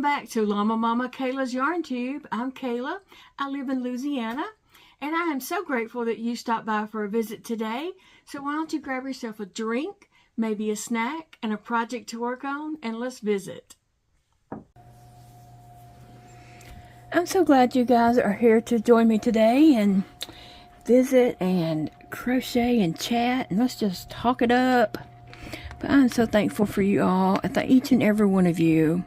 back to Llama Mama Kayla's Yarn Tube. I'm Kayla. I live in Louisiana, and I am so grateful that you stopped by for a visit today. So why don't you grab yourself a drink, maybe a snack, and a project to work on, and let's visit. I'm so glad you guys are here to join me today and visit and crochet and chat, and let's just talk it up. But I'm so thankful for you all. I thank each and every one of you.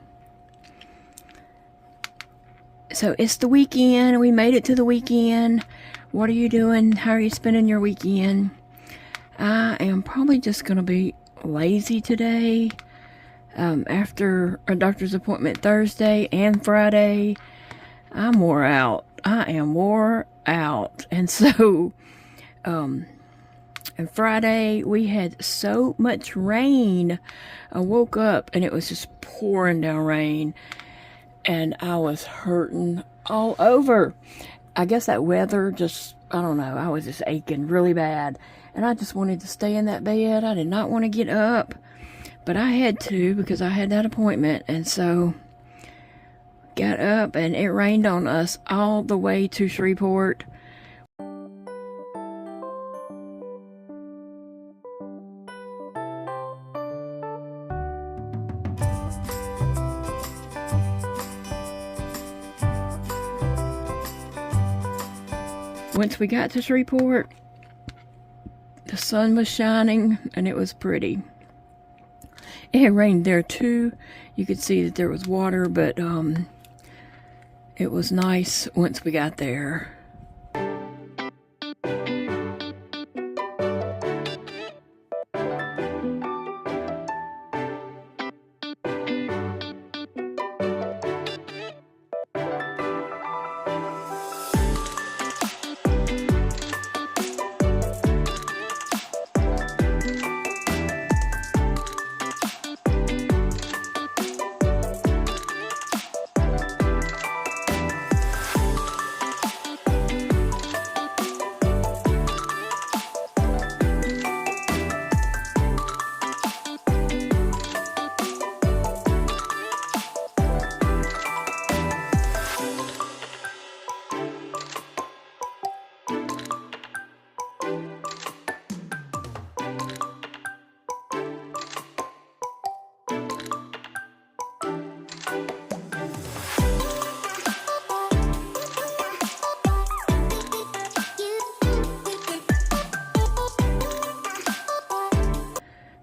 So it's the weekend. We made it to the weekend. What are you doing? How are you spending your weekend? I am probably just going to be lazy today. After a doctor's appointment Thursday and Friday, I'm wore out. I am wore out. And so, and Friday we had so much rain. I woke up and it was just pouring down rain. And I was hurting all over. I guess that weather just, I don't know, I was just aching really bad. And I just wanted to stay in that bed. I did not want to get up. But I had to because I had that appointment. And so, got up and it rained on us all the way to Shreveport. Once we got to Shreveport, the sun was shining and it was pretty. It had rained there too. You could see that there was water, but it was nice once we got there.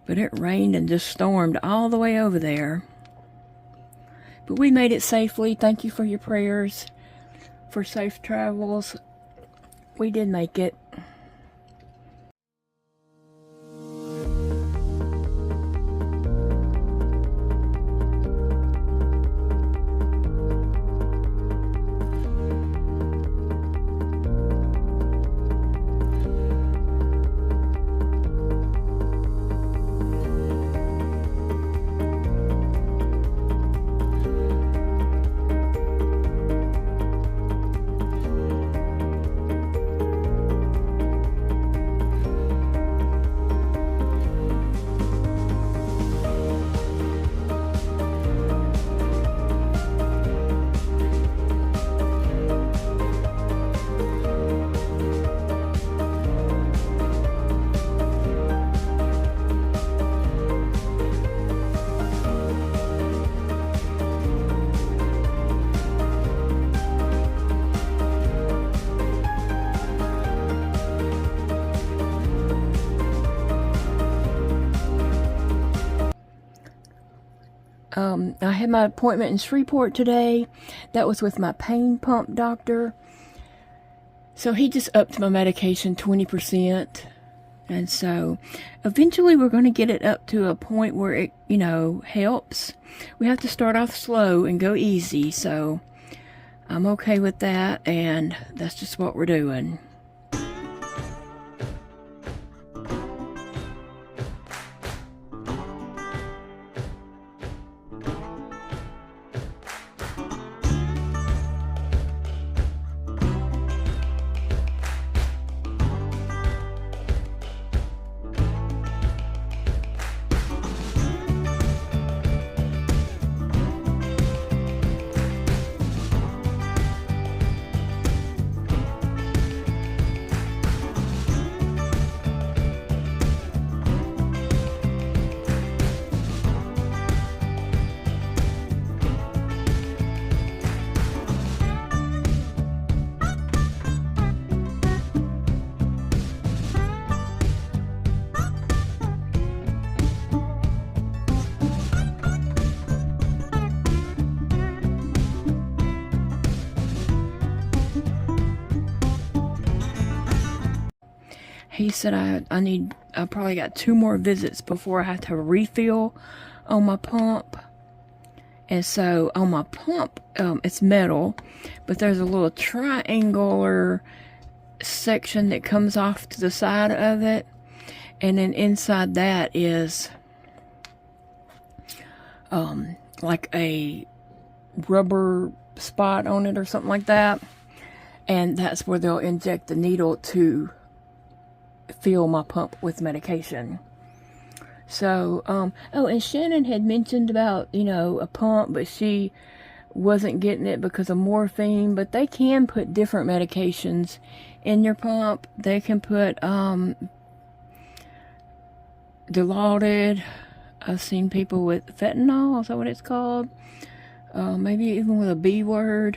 But it rained and just stormed all the way over there. But we made it safely. Thank you for your prayers for safe travels. We did make it. I had my appointment in Shreveport today. That was with my pain pump doctor. So he just upped my medication 20%. And so eventually we're going to get it up to a point where it, you know, helps. We have to start off slow and go easy. So I'm okay with that. And that's just what we're doing. he said I probably got 2 more visits before I have to refill on my pump. And so on my pump, it's metal, but there's a little triangular section that comes off to the side of it, and then inside that is like a rubber spot on it or something like that, and that's where they'll inject the needle to fill my pump with medication. So, oh, and Shannon had mentioned about, a pump, but she wasn't getting it because of morphine. But they can put different medications in your pump. They can put, Dilaudid. I've seen people with fentanyl, is that what it's called? Maybe even with a B word.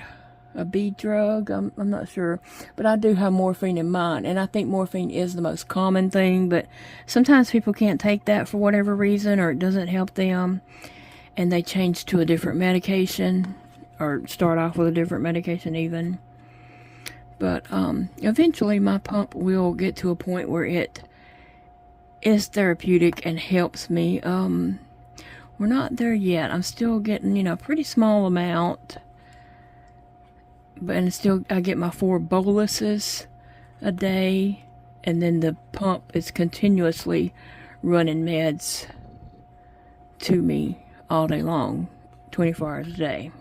A B drug, I'm not sure, but I do have morphine in mine, and I think morphine is the most common thing, but sometimes people can't take that for whatever reason, or it doesn't help them, and they change to a different medication, or start off with a different medication even. But eventually my pump will get to a point where it is therapeutic and helps me. We're not there yet. I'm still getting, a pretty small amount, and still I get my 4 boluses a day, and then the pump is continuously running meds to me all day long, 24 hours a day.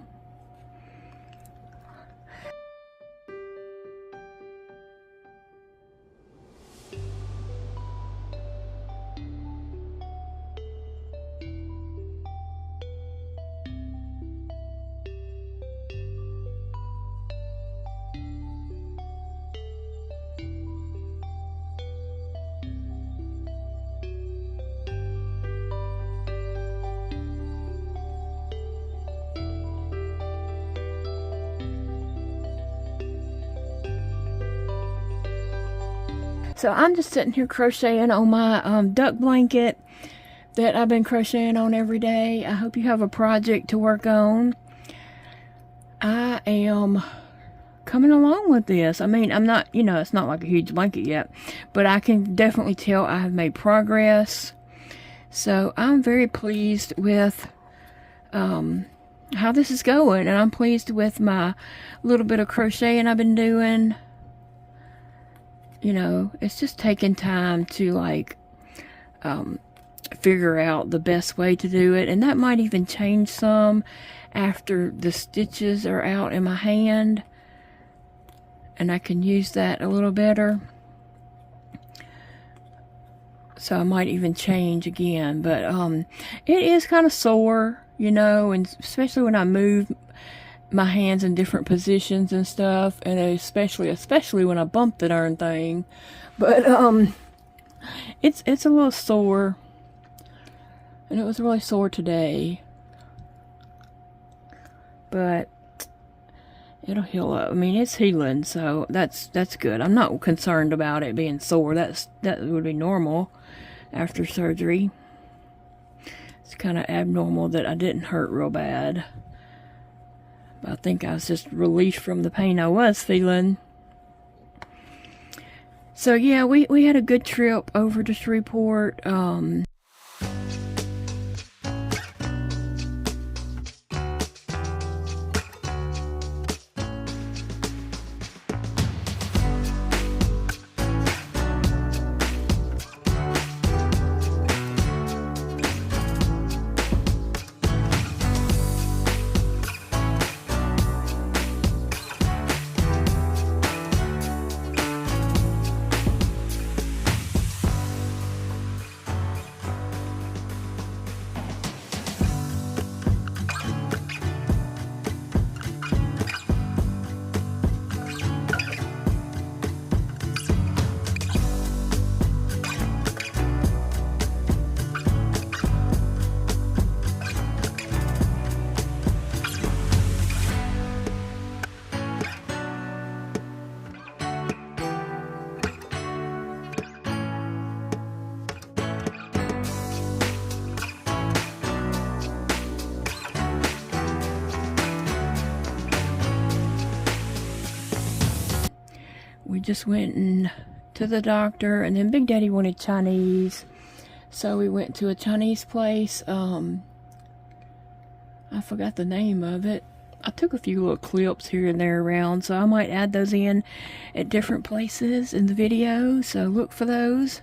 So I'm just sitting here crocheting on my duck blanket that I've been crocheting on every day. I hope you have a project to work on. I am coming along with this. I mean, I'm not, it's not like a huge blanket yet, but I can definitely tell I have made progress. So I'm very pleased with how this is going, and I'm pleased with my little bit of crocheting I've been doing. It's just taking time to figure out the best way to do it, and that might even change some after the stitches are out in my hand and I can use that a little better. So I might even change again, but it is kind of sore, and especially when I move my hands in different positions and stuff, and especially when I bump the darn thing. But it's a little sore, and it was really sore today, but it'll heal up. I mean, it's healing, so that's good. I'm not concerned about it being sore. That would be normal after surgery. It's kind of abnormal that I didn't hurt real bad. I think I was just relieved from the pain I was feeling. So yeah, we had a good trip over to Shreveport. We just went and to the doctor, and then Big Daddy wanted Chinese, so we went to a Chinese place. I forgot the name of it. I took a few little clips here and there around, so I might add those in at different places in the video, so look for those.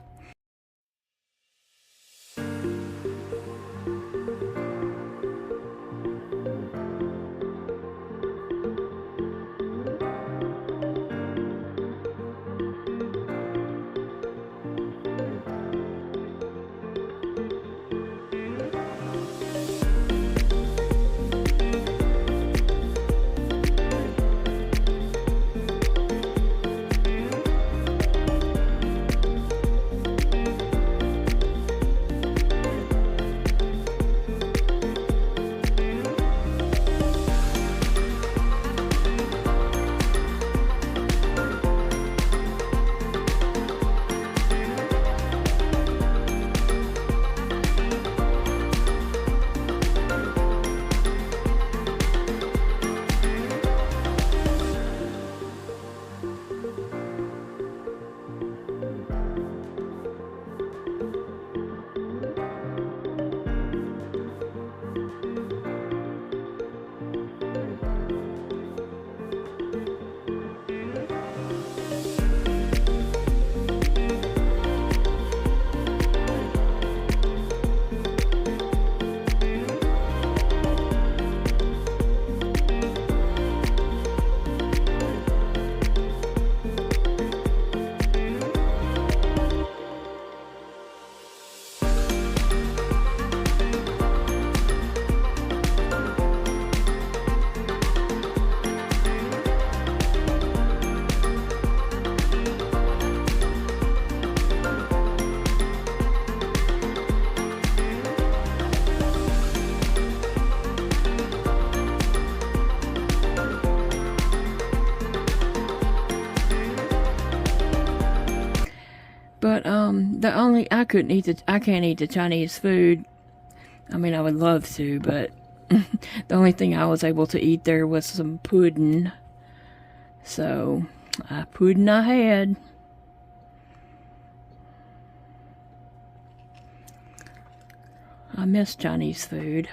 But I can't eat the Chinese food. I mean, I would love to, but the only thing I was able to eat there was some pudding. So, pudding I had. I miss Chinese food.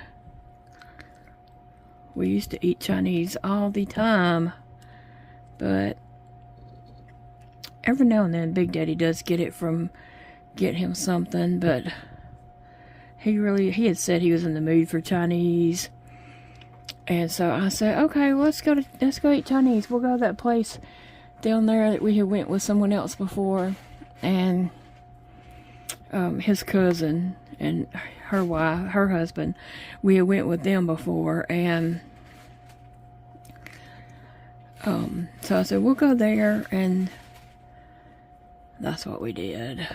We used to eat Chinese all the time, but every now and then Big Daddy does get him something, but he had said he was in the mood for Chinese. And so I said, okay, well, let's go eat Chinese. We'll go to that place down there that we had went with someone else before, and his cousin and her husband. We had went with them before, and so I said, we'll go there, and that's what we did.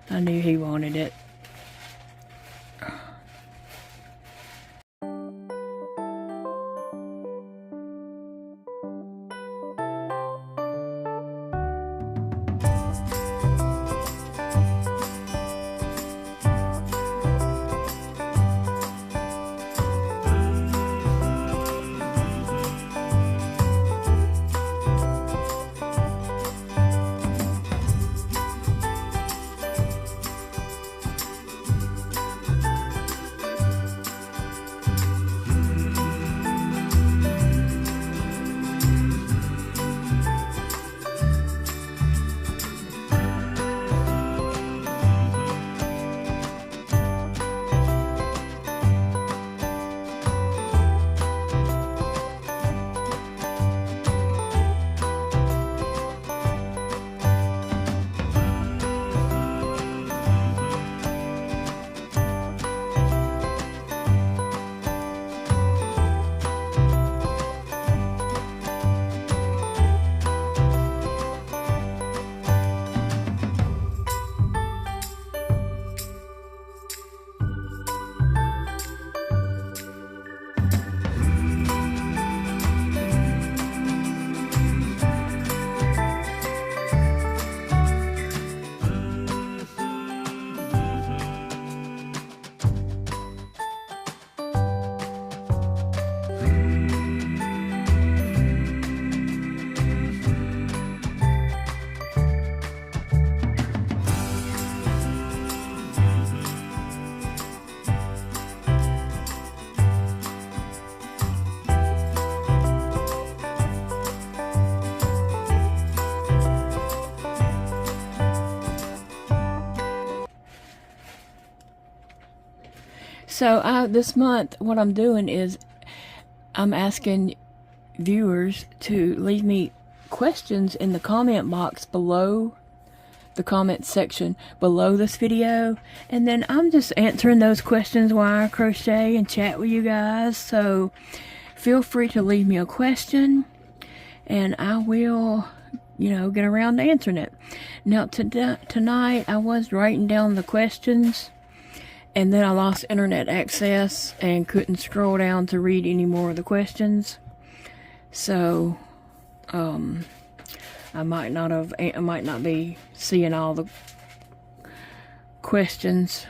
I knew he wanted it. So this month, what I'm doing is I'm asking viewers to leave me questions in the comment box below, the comment section below this video, and then I'm just answering those questions while I crochet and chat with you guys. So feel free to leave me a question and I will, get around to answering it. Now tonight I was writing down the questions, and then I lost internet access and couldn't scroll down to read any more of the questions. So I might not be seeing all the questions.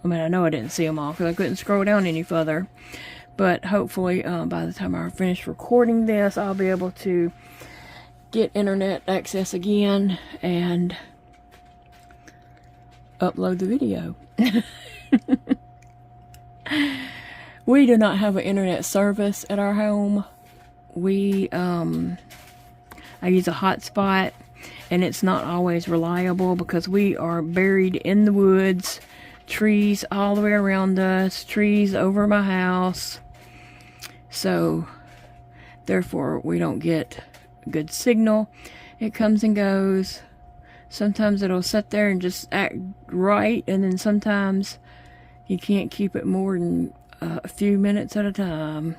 I mean, I know I didn't see them all because I couldn't scroll down any further. But hopefully, by the time I finish recording this, I'll be able to get internet access again and upload the video. We do not have an internet service at our home. I use a hotspot, and it's not always reliable because we are buried in the woods, trees all the way around us, trees over my house. So therefore we don't get good signal. It comes and goes. Sometimes it'll sit there and just act right, and then sometimes you can't keep it more than a few minutes at a time,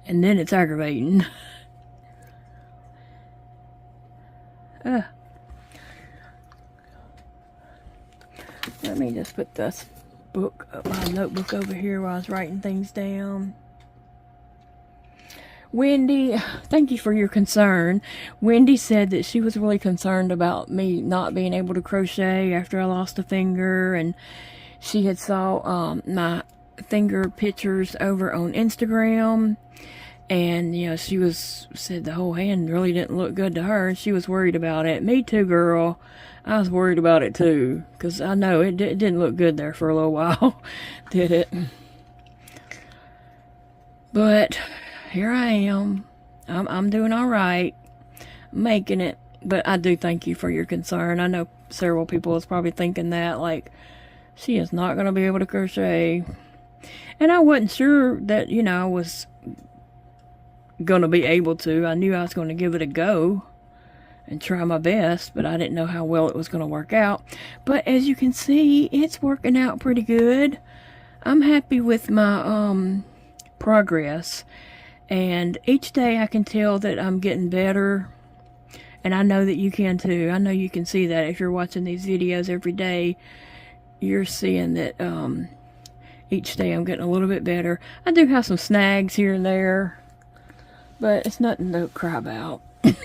and then it's aggravating. Let me just put this my notebook over here while I was writing things down. Wendy, thank you for your concern. Wendy said that she was really concerned about me not being able to crochet after I lost a finger, and she had saw my finger pictures over on Instagram, and she said the whole hand really didn't look good to her, and she was worried about it. Me too, girl. I was worried about it too, because I know it didn't look good there for a little while, did it? But here I am. I'm doing all right, making it. But I do thank you for your concern. I know several people was probably thinking that, like, she is not going to be able to crochet. And I wasn't sure that, I was going to be able to. I knew I was going to give it a go and try my best, but I didn't know how well it was going to work out. But as you can see, it's working out pretty good. I'm happy with my progress, and each day I can tell that I'm getting better, and I know that you can too. I know you can see that if you're watching these videos every day. You're seeing that each day I'm getting a little bit better. I do have some snags here and there, but it's nothing to cry about. I'm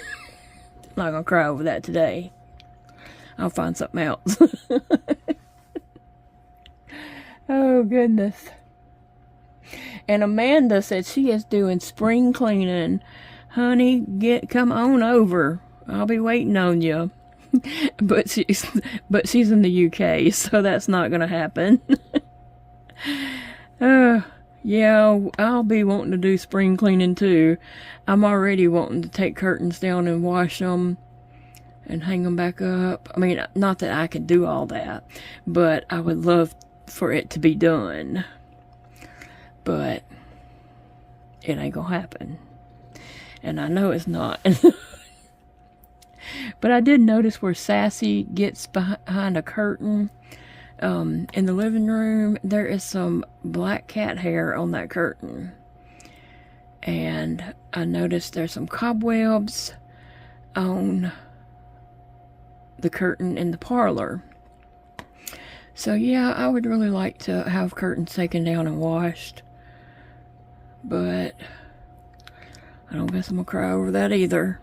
not gonna cry over that today. I'll find something else. Oh goodness. And Amanda said she is doing spring cleaning. Honey, come on over. I'll be waiting on you. But she's in the UK, so that's not gonna happen. Yeah, I'll be wanting to do spring cleaning too. I'm already wanting to take curtains down and wash them and hang them back up. I mean, not that I can do all that, but I would love for it to be done. But it ain't gonna happen. And I know it's not. But I did notice where Sassy gets behind a curtain in the living room, there is some black cat hair on that curtain. And I noticed there's some cobwebs on the curtain in the parlor. So yeah, I would really like to have curtains taken down and washed. But I don't guess I'm gonna cry over that either.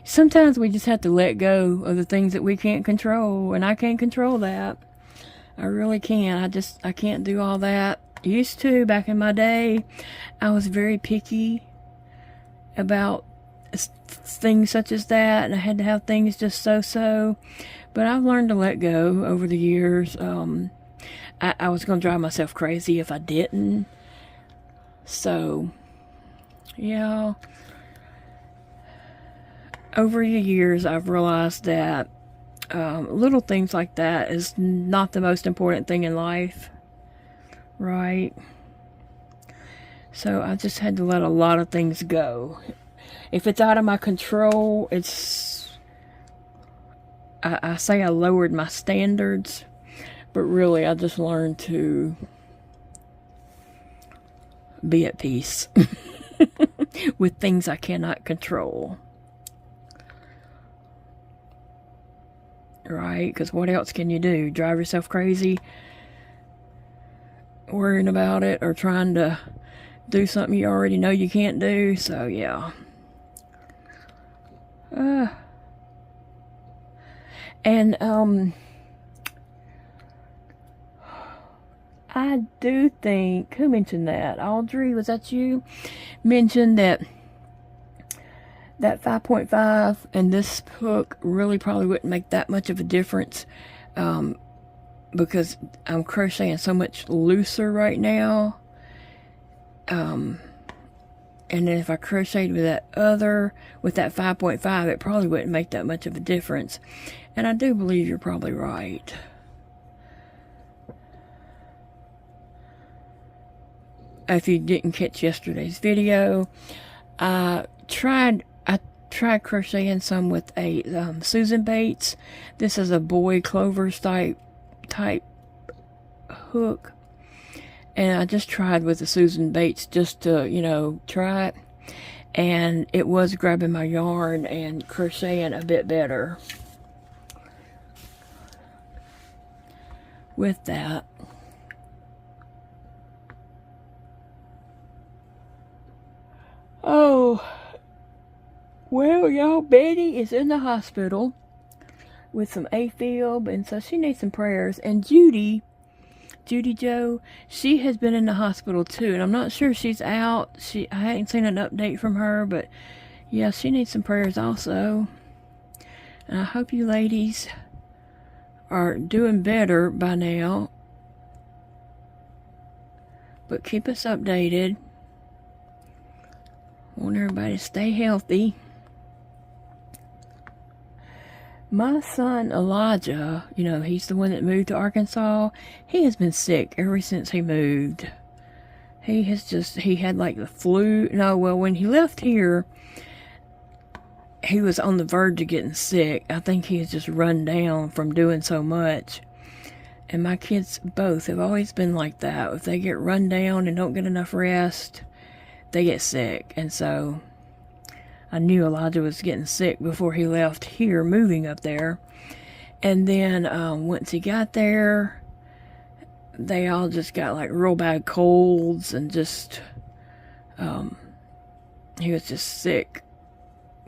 Sometimes we just have to let go of the things that we can't control, and I can't control that. I really can't. I can't do all that. Used to, back in my day, I was very picky about things such as that, and I had to have things just so. But I've learned to let go over the years. I was going to drive myself crazy if I didn't. So, yeah. Over the years, I've realized that Little things like that is not the most important thing in life, right? So I just had to let a lot of things go. If it's out of my control, I say I lowered my standards, but really I just learned to be at peace with things I cannot control. Right? Because what else can you do? Drive yourself crazy worrying about it or trying to do something you already know you can't do. So yeah. And I do think, who mentioned that? Audrey, was that you? Mentioned that 5.5 and this hook really probably wouldn't make that much of a difference, because I'm crocheting so much looser right now. And then if I crocheted with that 5.5, it probably wouldn't make that much of a difference. And I do believe you're probably right. If you didn't catch yesterday's video, I tried crocheting some with a Susan Bates. This is a boy clovers type hook, and I just tried with the Susan Bates just to try it, and it was grabbing my yarn and crocheting a bit better with that. Oh, well, y'all, Betty is in the hospital with some AFib, and so she needs some prayers. And Judy Jo, she has been in the hospital too, and I'm not sure she's out. I hadn't seen an update from her, but yeah, she needs some prayers also. And I hope you ladies are doing better by now. But keep us updated. Want everybody to stay healthy. My son Elijah, he's the one that moved to Arkansas. He has been sick ever since he moved. He had like the flu. No, well, when he left here, he was on the verge of getting sick. I think he has just run down from doing so much. And my kids both have always been like that. If they get run down and don't get enough rest, they get sick. And so I knew Elijah was getting sick before he left here, moving up there. And then once he got there, they all just got like real bad colds, and just he was just sick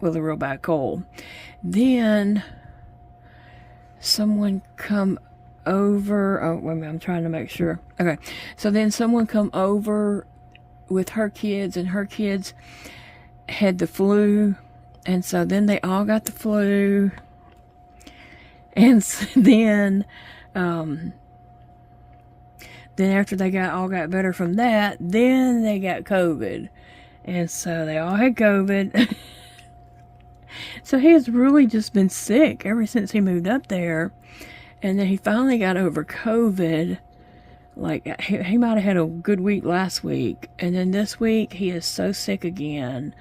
with a real bad cold. Then someone come over. Oh, wait a minute, I'm trying to make sure. Okay, so then someone come over with her kids, and her kids had the flu, and so then they all got the flu, and so then after they all got better from that, then they got COVID, and so they all had COVID. So he has really just been sick ever since he moved up there, and then he finally got over COVID. Like, he might have had a good week last week, and then this week he is so sick again.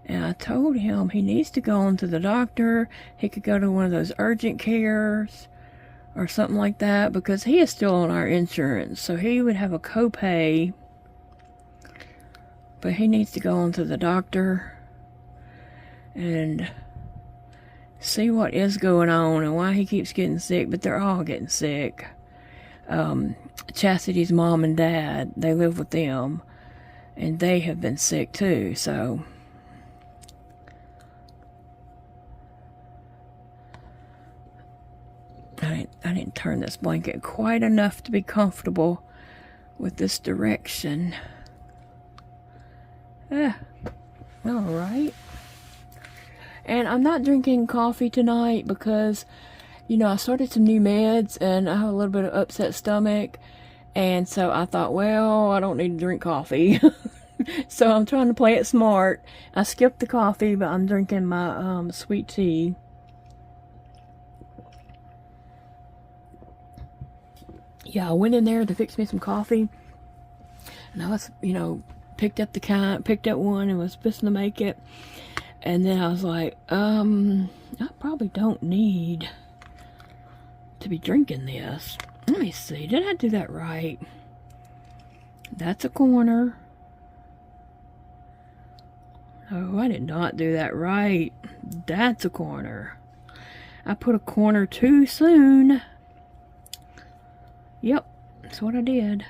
And I told him he needs to go on to the doctor. He could go to one of those urgent cares or something like that, because he is still on our insurance, so he would have a copay. But he needs to go on to the doctor and see what is going on and why he keeps getting sick. But they're all getting sick. Chastity's mom and dad, they live with them, and they have been sick too. So I didn't turn this blanket quite enough to be comfortable with this direction. Alright. And I'm not drinking coffee tonight because, I started some new meds and I have a little bit of upset stomach. And so I thought, well, I don't need to drink coffee. So I'm trying to play it smart. I skipped the coffee, but I'm drinking my sweet tea. yeah, I went in there to fix me some coffee, and I was, picked up one and was supposed to make it, and then I was like, I probably don't need to be drinking this. Let me see, did I do that right? That's a corner. Oh, I did not do that right. That's a corner. I put a corner too soon. Yep, that's what I did.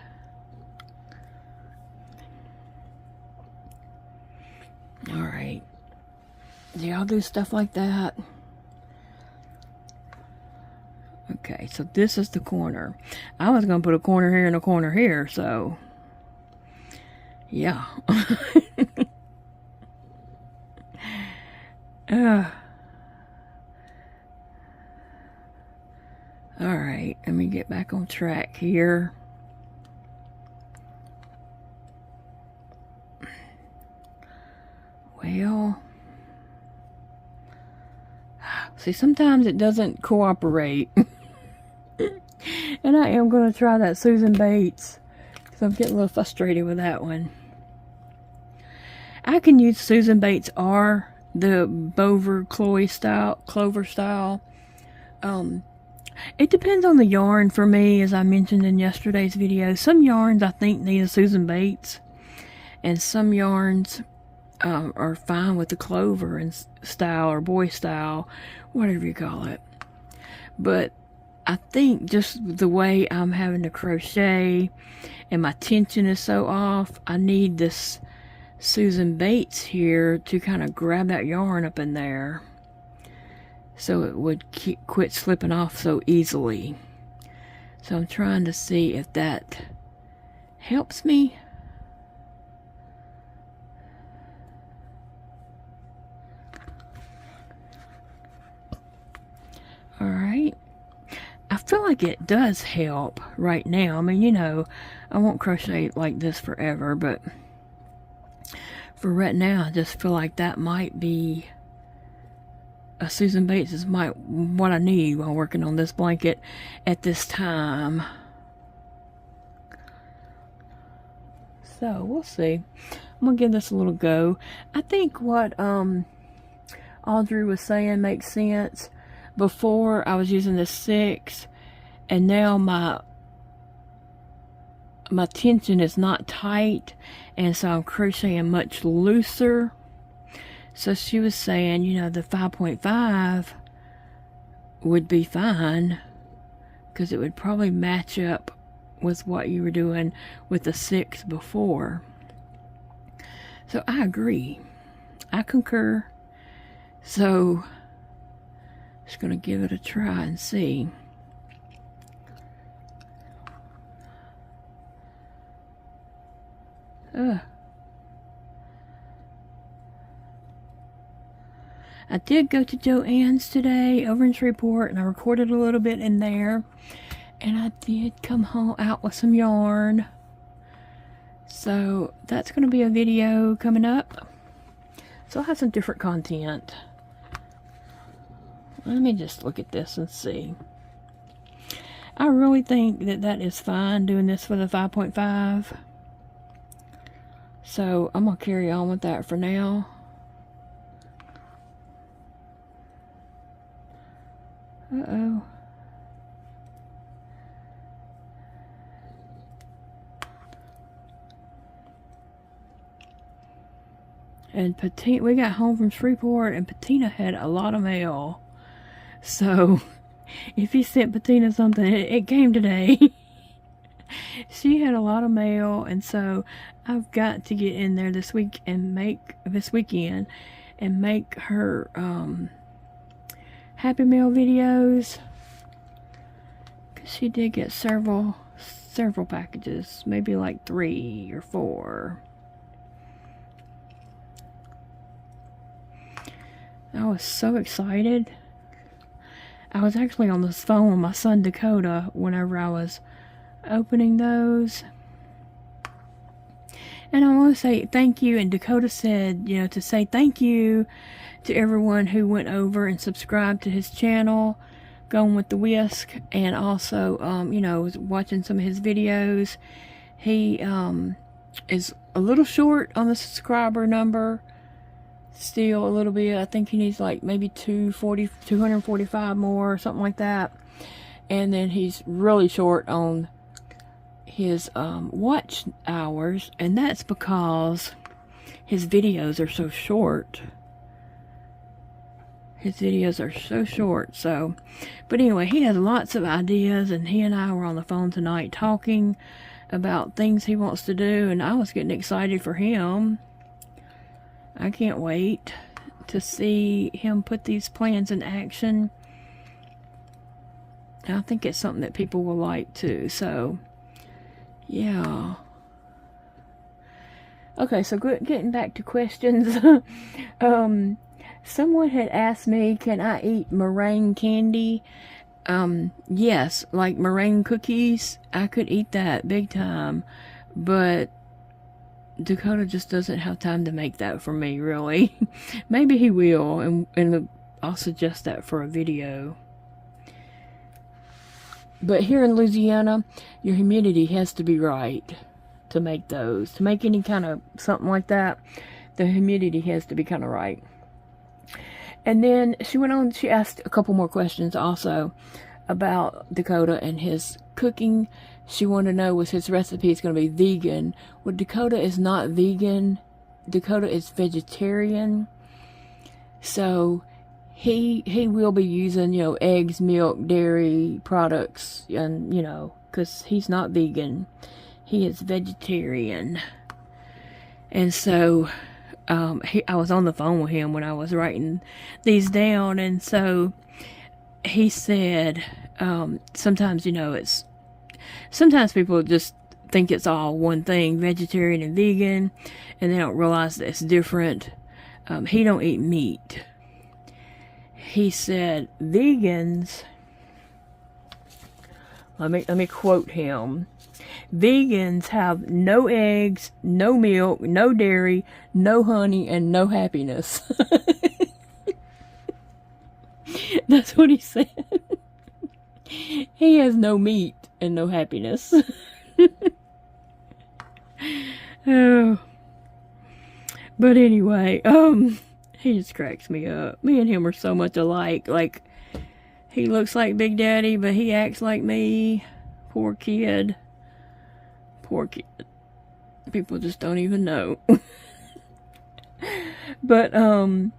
Alright. Do y'all do stuff like that? Okay, so this is the corner. I was going to put a corner here and a corner here, so... yeah. Alright, let me get back on track here. Well, see, sometimes it doesn't cooperate. And I am going to try that Susan Bates, because I'm getting a little frustrated with that one. I can use Susan Bates or the Bover Clover style. It depends on the yarn for me, as I mentioned in yesterday's video. Some yarns I think need a Susan Bates, and some yarns are fine with the clover and style or boy style, whatever you call it. But I think just the way I'm having to crochet and my tension is so off, I need this Susan Bates here to kind of grab that yarn up in there so it would quit slipping off so easily. So I'm trying to see if that helps me. Alright. I feel like it does help right now. I mean, I won't crochet like this forever, but for right now, I just feel like that might be a Susan Bates is what I need while working on this blanket at this time. So we'll see. I'm gonna give this a little go. I think what Audrey was saying makes sense. Before I was using the 6, and now my tension is not tight, and so I'm crocheting much looser. So she was saying, the 5.5 would be fine, because it would probably match up with what you were doing with the 6 before. So I agree. I concur. So just going to give it a try and see. I did go to Joann's today over in Shreveport, and I recorded a little bit in there, and I did come home out with some yarn. So that's going to be a video coming up. So I'll have some different content. Let me just look at this and see. I really think that is fine doing this for the 5.5. So I'm going to carry on with that for now. Uh-oh. And Patina, we got home from Shreveport, and Patina had a lot of mail. So, if you sent Patina something, it came today. She had a lot of mail, and so I've got to get in there this weekend and make her Happy Mail videos. 'Cause she did get several packages, maybe like 3 or 4. I was so excited. I was actually on the phone with my son Dakota whenever I was opening those. And I want to say thank you. And Dakota said, to say thank you to everyone who went over and subscribed to his channel, Going with the Whisk, and also, you know, was watching some of his videos. He is a little short on the subscriber number, still a little bit. I think he needs like maybe 245 more or something like that. And then he's really short on his watch hours, and that's because his videos are so short. His videos are so short. So, but anyway, he has lots of ideas, and he and I were on the phone tonight talking about things he wants to do, and I was getting excited for him. I can't wait to see him put these plans in action. I think it's something that people will like too. So, yeah. Okay, so getting back to questions. Someone had asked me, can I eat meringue candy? Yes, like meringue cookies. I could eat that big time, but Dakota just doesn't have time to make that for me, really. Maybe he will, and I'll suggest that for a video. But here in Louisiana, your humidity has to be right to make those. To make any kind of something like that, the humidity has to be kind of right. And then she went on, she asked a couple more questions also about Dakota and his cooking. She wanted to know, was his recipes going to be vegan? Well, Dakota is not vegan. Dakota is vegetarian. So he will be using, you know, eggs, milk, dairy products, and, you know, because he's not vegan. He is vegetarian. And so I was on the phone with him when I was writing these down, and so he said, sometimes, you know, sometimes people just think it's all one thing, vegetarian and vegan, and they don't realize that it's different. He don't eat meat. He said vegans, let me quote him. Vegans have no eggs, no milk, no dairy, no honey, and no happiness. That's what he said. He has no meat and no happiness. Oh. But anyway, he just cracks me up. Me and him are so much alike. Like, he looks like Big Daddy, but he acts like me. Poor kid. Poor kid. People just don't even know. But, and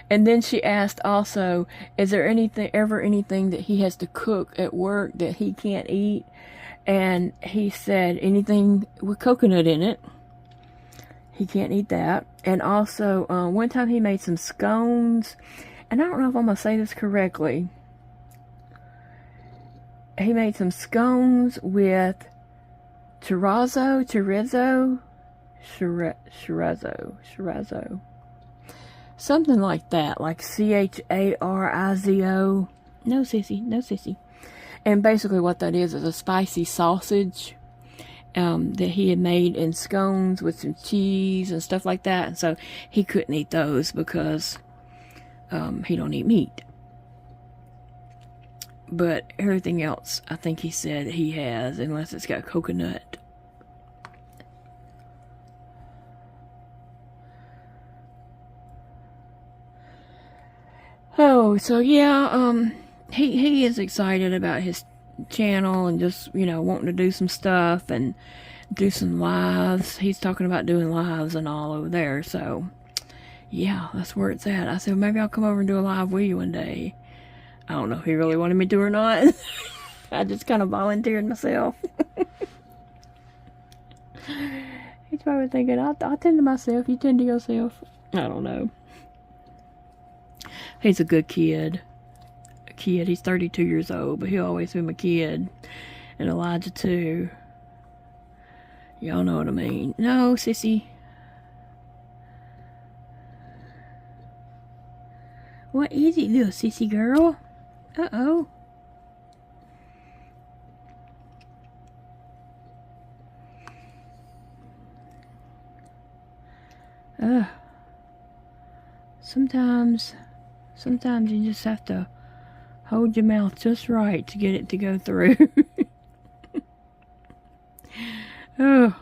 then she asked also, is there ever anything that he has to cook at work that he can't eat? And he said anything with coconut in it. He can't eat that. And also, one time he made some scones, and I don't know if I'm going to say this correctly. He made some scones with chorizo, something like that, like Charizo. No, sissy. And basically what that is a spicy sausage that he had made in scones with some cheese and stuff like that. And so he couldn't eat those because he don't eat meat. But everything else, I think he said he has, unless it's got coconut. Oh, so yeah, he is excited about his channel and just, you know, wanting to do some stuff and do some lives. He's talking about doing lives and all over there, so yeah, that's where it's at. I said, maybe I'll come over and do a live with you one day. I don't know if he really wanted me to or not. I just kind of volunteered myself. He's probably thinking, I'll tend to myself, you tend to yourself. I don't know. He's a good kid. He's 32 years old, but he'll always be my kid. And Elijah too. Y'all know what I mean. No, sissy. What is it, little sissy girl? Uh-oh. Sometimes you just have to Hold your mouth just right to get it to go through. Oh,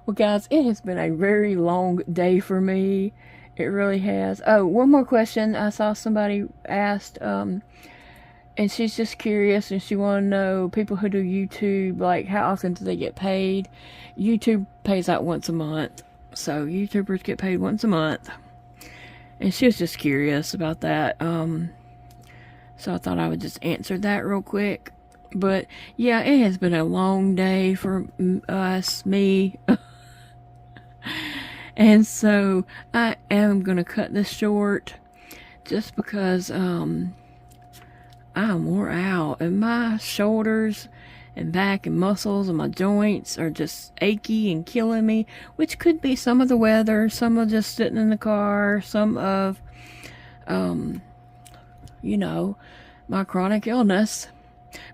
well, guys, it has been a very long day for me. It really has. Oh, one more question. I saw somebody asked, and she's just curious, and she wanted to know, people who do YouTube, like, how often do they get paid? YouTube pays out once a month. So, YouTubers get paid once a month. And she was just curious about that. So I thought I would just answer that real quick. But, yeah, it has been a long day for me. And so I am going to cut this short just because I'm wore out. And my shoulders and back and muscles and my joints are just achy and killing me. Which could be some of the weather, some of just sitting in the car, some of, you know, my chronic illness.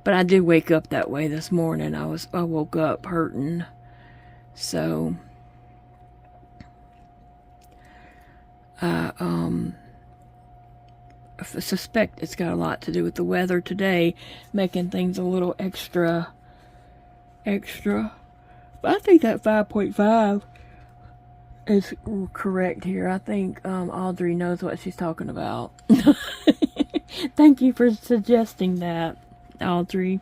But I did wake up that way this morning. I woke up hurting. So I suspect it's got a lot to do with the weather today, making things a little extra. But I think that 5.5 is correct here. I think Audrey knows what she's talking about. Thank you for suggesting that, Audrey.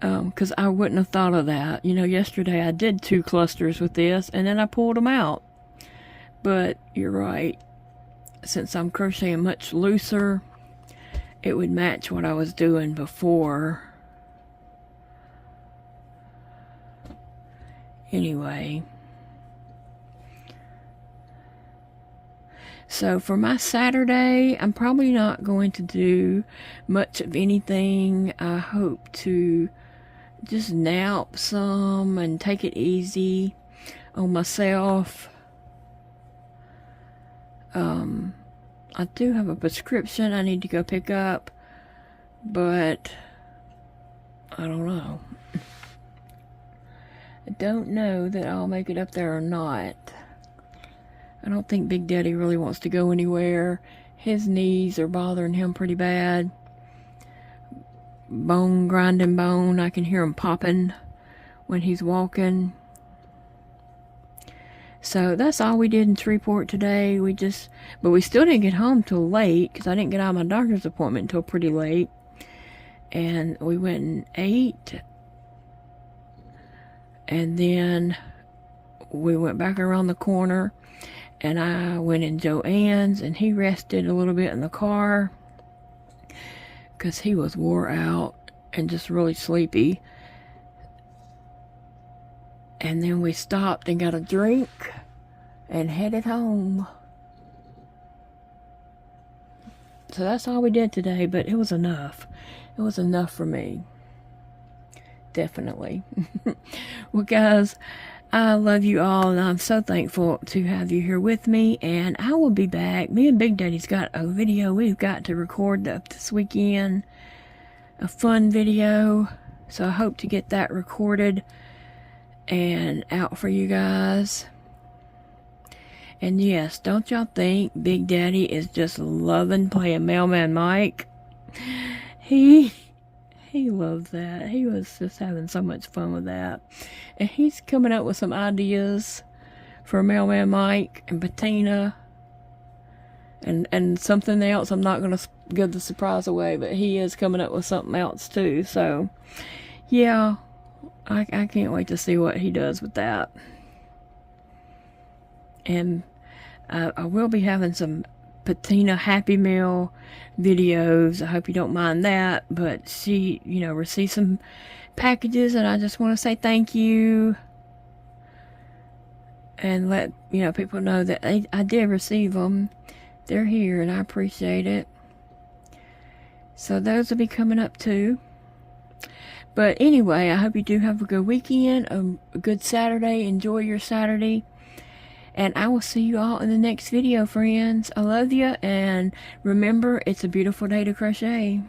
Because I wouldn't have thought of that. You know, yesterday I did 2 clusters with this, and then I pulled them out. But you're right. Since I'm crocheting much looser, it would match what I was doing before. Anyway. So for my Saturday, I'm probably not going to do much of anything. I hope to just nap some and take it easy on myself. I do have a prescription I need to go pick up, but I don't know. I don't know that I'll make it up there or not. I don't think Big Daddy really wants to go anywhere. His knees are bothering him pretty bad. Bone grinding bone. I can hear him popping when he's walking. So that's all we did in Shreveport today. But we still didn't get home till late because I didn't get out of my doctor's appointment until pretty late. And we went and ate. And then we went back around the corner. And I went in Joanne's, and he rested a little bit in the car because he was wore out and just really sleepy. And then we stopped and got a drink and headed home. So that's all we did today, but it was enough. It was enough for me. Definitely. Well, guys, I love you all, and I'm so thankful to have you here with me, and I will be back. Me and Big Daddy's got a video we've got to record this weekend, a fun video, so I hope to get that recorded and out for you guys. And yes, don't y'all think Big Daddy is just loving playing Mailman Mike? He loves that. He was just having so much fun with that. And he's coming up with some ideas for Mailman Mike and Patina and something else. I'm not going to give the surprise away, but he is coming up with something else too. So, yeah, I can't wait to see what he does with that. And I will be having some Patina Happy Meal videos. I hope you don't mind that. But she, received some packages, and I just want to say thank you. And let, people know that I did receive them. They're here, and I appreciate it. So those will be coming up too. But anyway, I hope you do have a good weekend, a good Saturday. Enjoy your Saturday. And I will see you all in the next video, friends. I love you, and remember, it's a beautiful day to crochet.